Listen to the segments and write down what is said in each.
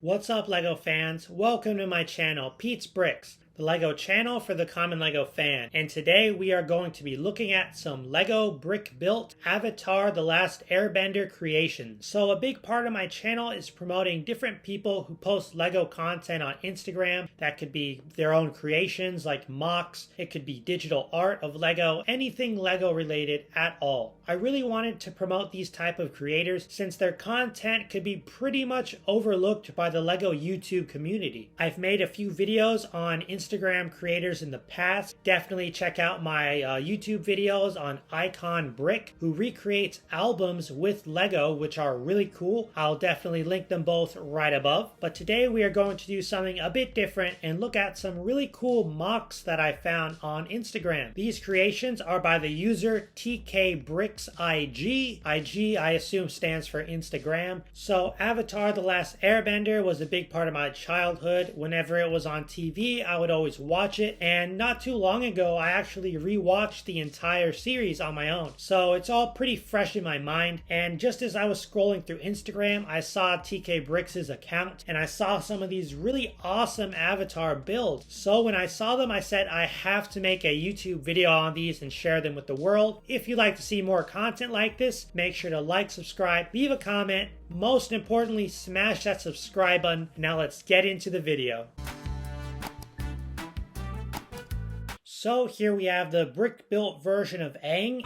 What's up, LEGO fans? Welcome to my channel, Pete's Bricks, the LEGO channel for the common LEGO fan. And today we are going to be looking at some LEGO brick-built Avatar: The Last Airbender creations. So a big part of my channel is promoting different people who post LEGO content on Instagram. That could be their own creations like MOCs, it could be digital art of LEGO, anything LEGO related at all. I really wanted to promote these type of creators since their content could be pretty much overlooked by the LEGO YouTube community. I've made a few videos on Instagram creators in the past. Definitely check out my YouTube videos on Icon Brick, who recreates albums with LEGO, which are really cool. I'll definitely link them both right above. But today we are going to do something a bit different and look at some really cool MOCs that I found on Instagram. These creations are by the user TKBricksIG. IG, I assume, stands for Instagram. So Avatar: The Last Airbender was a big part of my childhood. Whenever it was on TV, I would always watch it, and not too long ago I actually rewatched the entire series on my own. So it's all pretty fresh in my mind, and just as I was scrolling through Instagram, I saw TK Bricks' account, and I saw some of these really awesome Avatar builds. So when I saw them, I said I have to make a YouTube video on these and share them with the world. If you'd like to see more content like this, make sure to like, subscribe, leave a comment, most importantly, smash that subscribe button. Now let's get into the video. So here we have the brick-built version of Aang.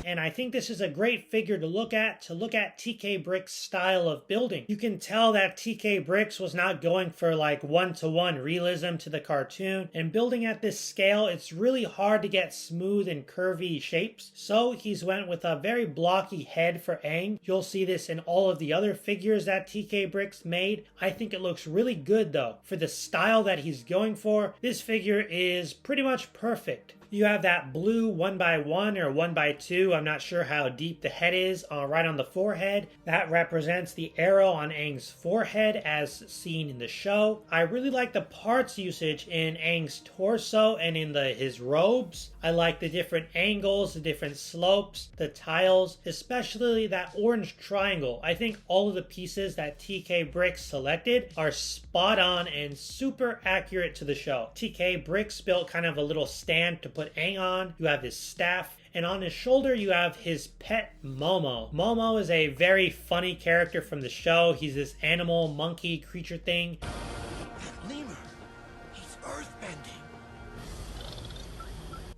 And I think this is a great figure to look at TK Bricks' style of building. You can tell that TK Bricks was not going for like one-to-one realism to the cartoon. And building at this scale, it's really hard to get smooth and curvy shapes. So he's went with a very blocky head for Aang. You'll see this in all of the other figures that TK Bricks made. I think it looks really good though. For the style that he's going for, this figure is pretty much perfect. You have that blue 1x1 or 1x2, I'm not sure how deep the head is, right on the forehead. That represents the arrow on Aang's forehead as seen in the show. I really like the parts usage in Aang's torso and in his robes. I like the different angles, the different slopes, the tiles, especially that orange triangle. I think all of the pieces that TK Bricks selected are spot on and super accurate to the show. TK Bricks built kind of a little stand to put Aang on. You have his staff, and on his shoulder you have his pet Momo. Momo is a very funny character from the show. He's this animal monkey creature thing. That lemur, he's earthbending.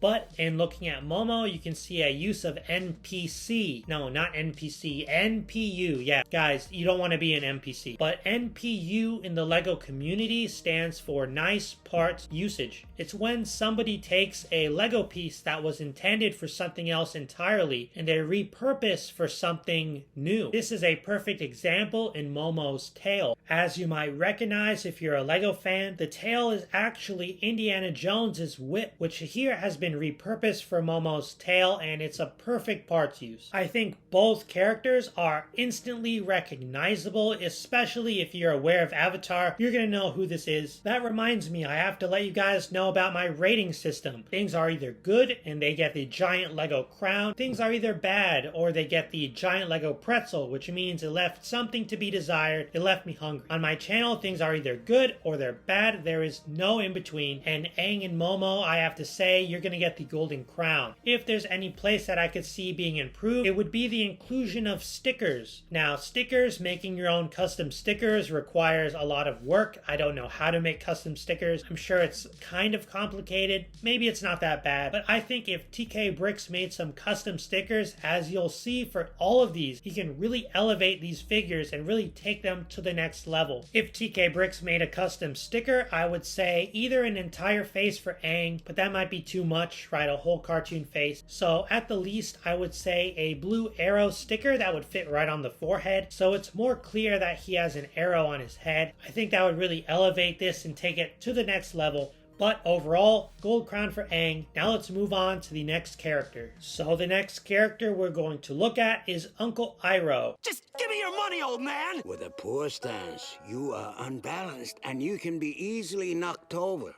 But in looking at Momo, you can see a use of NPC. No, not NPC, NPU. Yeah, guys, you don't want to be an NPC. But NPU in the LEGO community stands for nice parts usage. It's when somebody takes a LEGO piece that was intended for something else entirely and they repurpose for something new. This is a perfect example in Momo's tail. As you might recognize if you're a LEGO fan, the tail is actually Indiana Jones's whip, which here has been repurposed for Momo's tail, and it's a perfect parts use. I think both characters are instantly recognizable, especially if you're aware of Avatar. You're gonna know who this is. That reminds me, I have to let you guys know about my rating system. Things are either good and they get the giant Lego crown. Things are either bad or they get the giant Lego pretzel, which means it left something to be desired. It left me hungry. On my channel, things are either good or they're bad. There is no in between. And Aang and Momo, I have to say, you're gonna get the golden crown. If there's any place that I could see being improved, it would be the inclusion of stickers. Now, stickers, making your own custom stickers requires a lot of work. I don't know how to make custom stickers. I'm sure it's kind of complicated. Maybe it's not that bad, but I think if TK Bricks made some custom stickers, as you'll see for all of these, he can really elevate these figures and really take them to the next level. If TK Bricks made a custom sticker, I would say either an entire face for Aang, but that might be too much, right? A whole cartoon face. So at the least, I would say a blue arrow sticker that would fit right on the forehead, so it's more clear that he has an arrow on his head. I think that would really elevate this and take it to the next level. But overall, gold crown for Aang. Now let's move on to the next character. So the next character we're going to look at is Uncle Iroh. Just give me your money, old man! With a poor stance, you are unbalanced and you can be easily knocked over.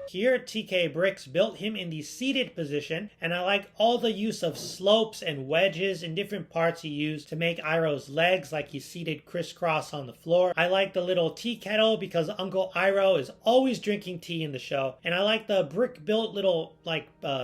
Here, TK Bricks built him in the seated position, and I like all the use of slopes and wedges and different parts he used to make Iroh's legs like he's seated crisscross on the floor. I like the little tea kettle because Uncle Iroh is always drinking tea in the show, and I like the brick-built little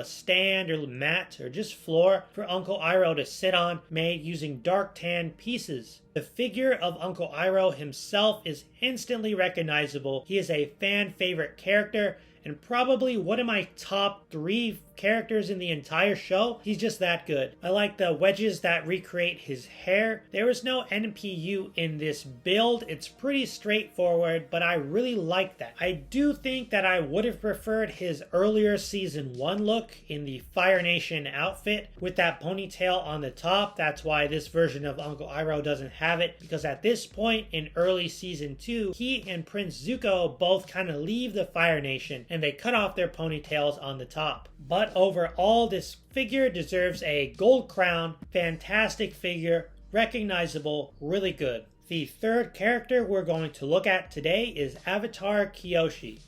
stand or mat or just floor for Uncle Iroh to sit on, made using dark tan pieces. The figure of Uncle Iroh himself is instantly recognizable. He is a fan favorite character and probably one of my top 3 characters in the entire show. He's just that good. I like the wedges that recreate his hair. There is no NPU in this build. It's pretty straightforward, but I really like that. I do think that I would have preferred his earlier season 1 look in the Fire Nation outfit with that ponytail on the top. That's why this version of Uncle Iroh doesn't have it, because at this point in early season 2, he and Prince Zuko both kind of leave the Fire Nation and they cut off their ponytails on the top. But overall, this figure deserves a gold crown. Fantastic figure, recognizable, really good. The third character we're going to look at today is Avatar Kyoshi.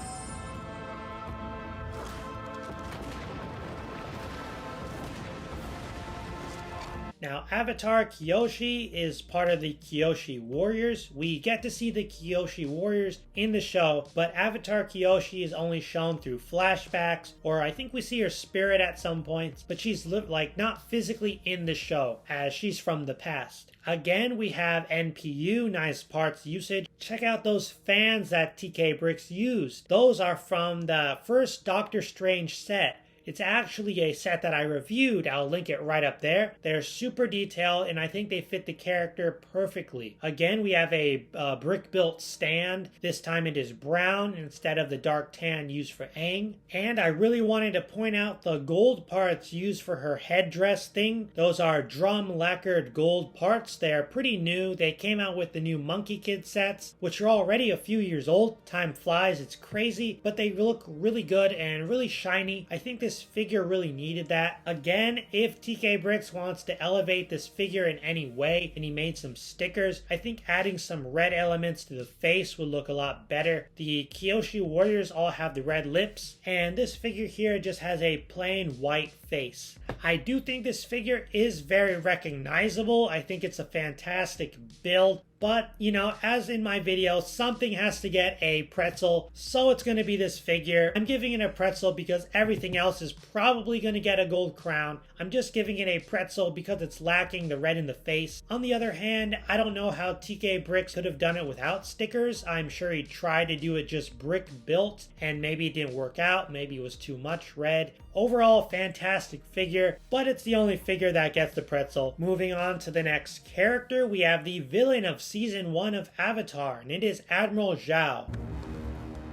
Now, Avatar Kyoshi is part of the Kyoshi Warriors. We get to see the Kyoshi Warriors in the show, but Avatar Kyoshi is only shown through flashbacks, or I think we see her spirit at some points, but she's not physically in the show, as she's from the past. Again, we have NPU, nice parts usage. Check out those fans that TK Bricks used. Those are from the first Doctor Strange set. It's actually a set that I reviewed. I'll link it right up there. They're super detailed, and I think they fit the character perfectly. Again, we have a brick-built stand. This time it is brown instead of the dark tan used for Aang. And I really wanted to point out the gold parts used for her headdress thing. Those are drum-lacquered gold parts. They're pretty new. They came out with the new Monkey Kid sets, which are already a few years old. Time flies, it's crazy, but they look really good and really shiny. I think this figure really needed that. Again, if TK Bricks wants to elevate this figure in any way, and he made some stickers, I think adding some red elements to the face would look a lot better. The Kyoshi Warriors all have the red lips, and this figure here just has a plain white face. I do think this figure is very recognizable. I think it's a fantastic build. But, you know, as in my video, something has to get a pretzel, so it's going to be this figure. I'm giving it a pretzel because everything else is probably going to get a gold crown. I'm just giving it a pretzel because it's lacking the red in the face. On the other hand, I don't know how TK Bricks could have done it without stickers. I'm sure he tried to do it just brick built, and maybe it didn't work out. Maybe it was too much red. Overall, fantastic figure, but it's the only figure that gets the pretzel. Moving on to the next character, we have the villain of Season 1 of Avatar, and it is Admiral Zhao.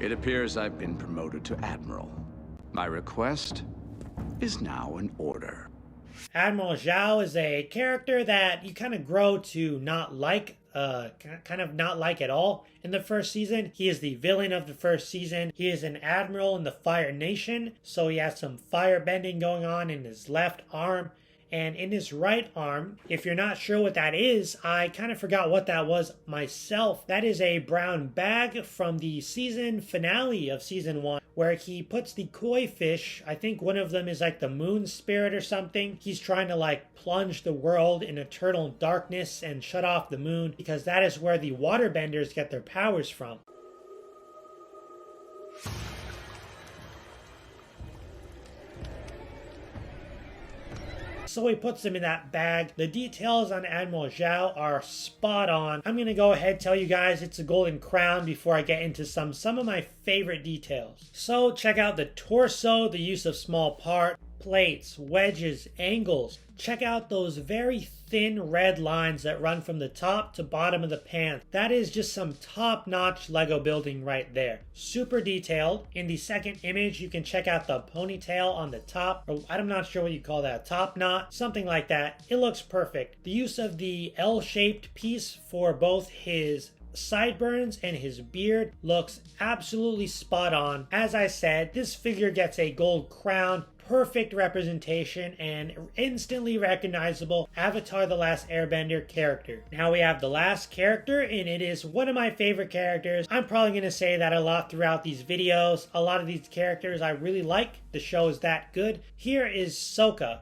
It appears I've been promoted to Admiral. My request is now in order. Admiral Zhao is a character that you kind of grow to not like, kind of not like at all. In the first season, he is the villain of the first season. He is an admiral in the Fire Nation, so he has some fire bending going on in his left arm. And in his right arm, if you're not sure what that is, I kind of forgot what that was myself. That is a brown bag from the season finale of Season 1, where he puts the koi fish, I think one of them is like the moon spirit or something. He's trying to plunge the world in eternal darkness and shut off the moon, because that is where the waterbenders get their powers from. So he puts them in that bag. The details on Admiral Zhao are spot on. I'm going to go ahead and tell you guys it's a golden crown before I get into some of my favorite details. So check out the torso, the use of small part, plates, wedges, angles. Check out those very thin red lines that run from the top to bottom of the pants. That is just some top-notch Lego building right there. Super detailed. In the second image, you can check out the ponytail on the top, or I'm not sure what you call that, top knot, something like that. It looks perfect. The use of the L-shaped piece for both his sideburns and his beard looks absolutely spot on. As I said, this figure gets a gold crown. perfect representation and instantly recognizable Avatar The Last Airbender character. Now we have the last character, and it is one of my favorite characters. I'm probably going to say that a lot throughout these videos. A lot of these characters I really like. The show is that good. Here is Sokka.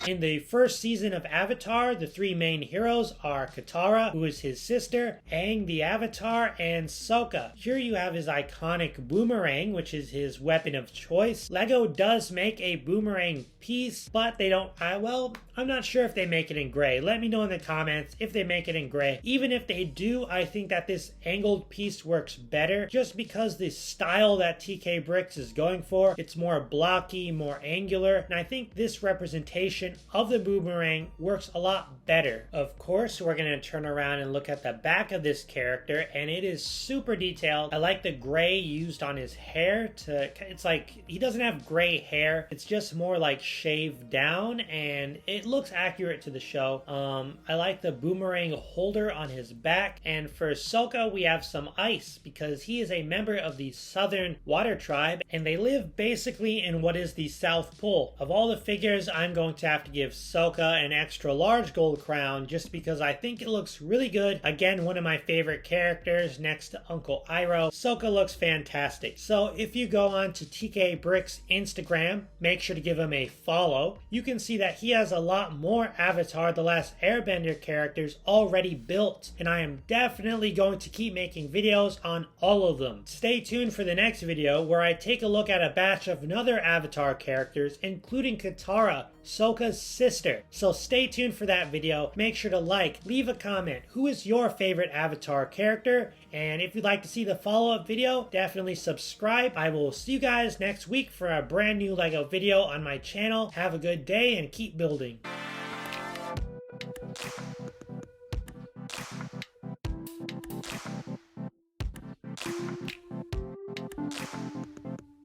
In the first season of Avatar, the three main heroes are Katara, who is his sister, Aang the Avatar, and Sokka. Here you have his iconic boomerang, which is his weapon of choice. LEGO does make a boomerang piece, but they don't, I'm not sure if they make it in gray. Let me know in the comments if they make it in gray. Even if they do, I think that this angled piece works better, just because the style that TK Bricks is going for, it's more blocky, more angular, and I think this representation of the boomerang works a lot better. Of course, we're going to turn around and look at the back of this character, and it is super detailed. I like the gray used on his hair it's like he doesn't have gray hair, it's just more like shaved down, and it looks accurate to the show. I like the boomerang holder on his back, and for Sokka we have some ice because he is a member of the Southern Water Tribe, and they live basically in what is the South Pole. Of all the figures, I'm going to have to give Sokka an extra large gold crown just because I think it looks really good. Again, one of my favorite characters next to Uncle Iroh. Sokka looks fantastic. So if you go on to TK Bricks Instagram, make sure to give him a follow. You can see that he has a lot more Avatar The Last Airbender characters already built, and I am definitely going to keep making videos on all of them. Stay tuned for the next video where I take a look at a batch of another Avatar characters, including Katara, Sokka's sister. So stay tuned for that video. Make sure to like, leave a comment. Who is your favorite Avatar character? And if you'd like to see the follow-up video, definitely subscribe. I will see you guys next week for a brand new LEGO video on my channel. Have a good day and keep building.